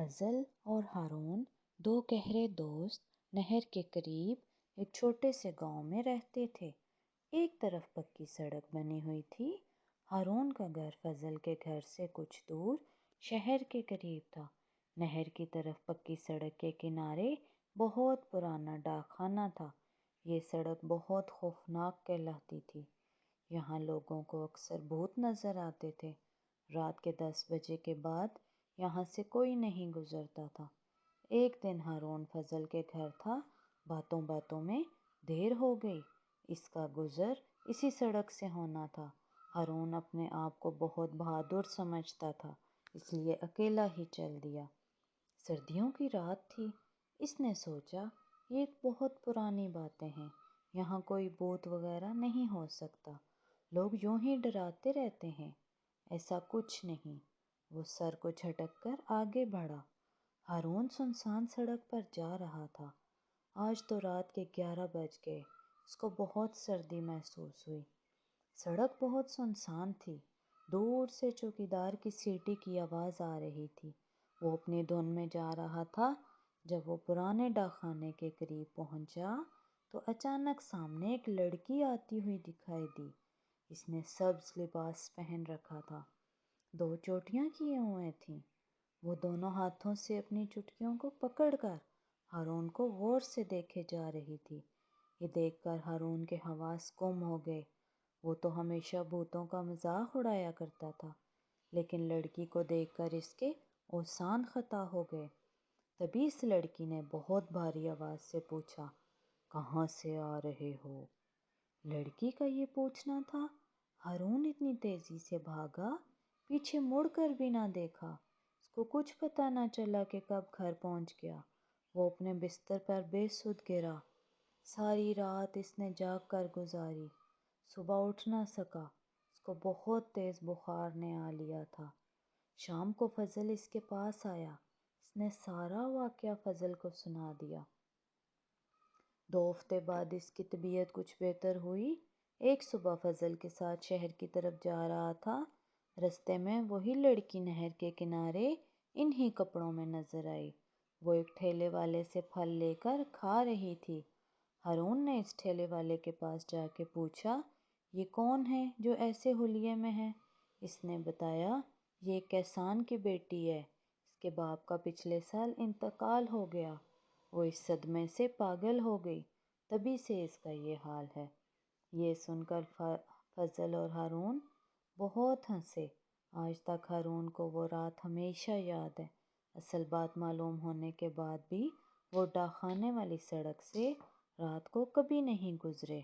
فضل اور ہارون دو گہرے دوست نہر کے قریب ایک چھوٹے سے گاؤں میں رہتے تھے۔ ایک طرف پکی سڑک بنی ہوئی تھی۔ ہارون کا گھر فضل کے گھر سے کچھ دور شہر کے قریب تھا۔ نہر کی طرف پکی سڑک کے کنارے بہت پرانا ڈاک خانہ تھا۔ یہ سڑک بہت خوفناک کہلاتی تھی۔ یہاں لوگوں کو اکثر بھوت نظر آتے تھے۔ رات کے 10 بجے کے بعد یہاں سے کوئی نہیں گزرتا تھا۔ ایک دن ہارون فضل کے گھر تھا۔ باتوں باتوں میں دیر ہو گئی۔ اس کا گزر اسی سڑک سے ہونا تھا۔ ہارون اپنے آپ کو بہت بہادر سمجھتا تھا، اس لیے اکیلا ہی چل دیا۔ سردیوں کی رات تھی۔ اس نے سوچا یہ بہت پرانی باتیں ہیں، یہاں کوئی بھوت وغیرہ نہیں ہو سکتا، لوگ یوں ہی ڈراتے رہتے ہیں۔ ایسا کچھ نہیں۔ وہ سر کو جھٹک کر آگے بڑھا۔ ہارون سنسان سڑک پر جا رہا تھا۔ آج تو رات کے 11 بج گئے۔ اس کو بہت سردی محسوس ہوئی۔ سڑک بہت سنسان تھی۔ دور سے چوکیدار کی سیٹی کی آواز آ رہی تھی۔ وہ اپنی دھن میں جا رہا تھا۔ جب وہ پرانے ڈاک خانے کے قریب پہنچا تو اچانک سامنے ایک لڑکی آتی ہوئی دکھائی دی۔ اس نے سبز لباس پہن رکھا تھا، 2 چوٹیاں کیے ہوئے تھیں۔ وہ دونوں ہاتھوں سے اپنی چٹکیوں کو پکڑ کر ہارون کو غور سے دیکھے جا رہی تھی۔ یہ دیکھ کر ہارون کے حواس گم ہو گئے۔ وہ تو ہمیشہ بھوتوں کا مذاق اڑایا کرتا تھا، لیکن لڑکی کو دیکھ کر اس کے اوزان خطا ہو گئے۔ تبھی اس لڑکی نے بہت بھاری آواز سے پوچھا، کہاں سے آ رہے ہو؟ لڑکی کا یہ پوچھنا تھا۔ ہارون اتنی تیزی سے بھاگا، پیچھے مڑ کر بھی نہ دیکھا۔ اس کو کچھ پتہ نہ چلا کہ کب گھر پہنچ گیا۔ وہ اپنے بستر پر بے سدھ گرا۔ ساری رات اس نے جاگ کر گزاری۔ صبح اٹھ نہ سکا۔ اس کو بہت تیز بخار نے آ لیا تھا۔ شام کو فضل اس کے پاس آیا۔ اس نے سارا واقعہ فضل کو سنا دیا۔ 2 ہفتے بعد اس کی طبیعت کچھ بہتر ہوئی۔ ایک صبح فضل کے ساتھ شہر کی طرف جا رہا تھا۔ رستے میں وہی لڑکی نہر کے کنارے انہی کپڑوں میں نظر آئی۔ وہ ایک ٹھیلے والے سے پھل لے کر کھا رہی تھی۔ ہارون نے اس ٹھیلے والے کے پاس جا کے پوچھا، یہ کون ہے جو ایسے حلیے میں ہے؟ اس نے بتایا، یہ ایک کسان کی بیٹی ہے، اس کے باپ کا پچھلے سال انتقال ہو گیا۔ وہ اس صدمے سے پاگل ہو گئی، تبھی سے اس کا یہ حال ہے۔ یہ سن کر فضل اور ہارون بہت ہنسے۔ آج تک ہارون کو وہ رات ہمیشہ یاد ہے۔ اصل بات معلوم ہونے کے بعد بھی وہ ڈاک خانے والی سڑک سے رات کو کبھی نہیں گزرے۔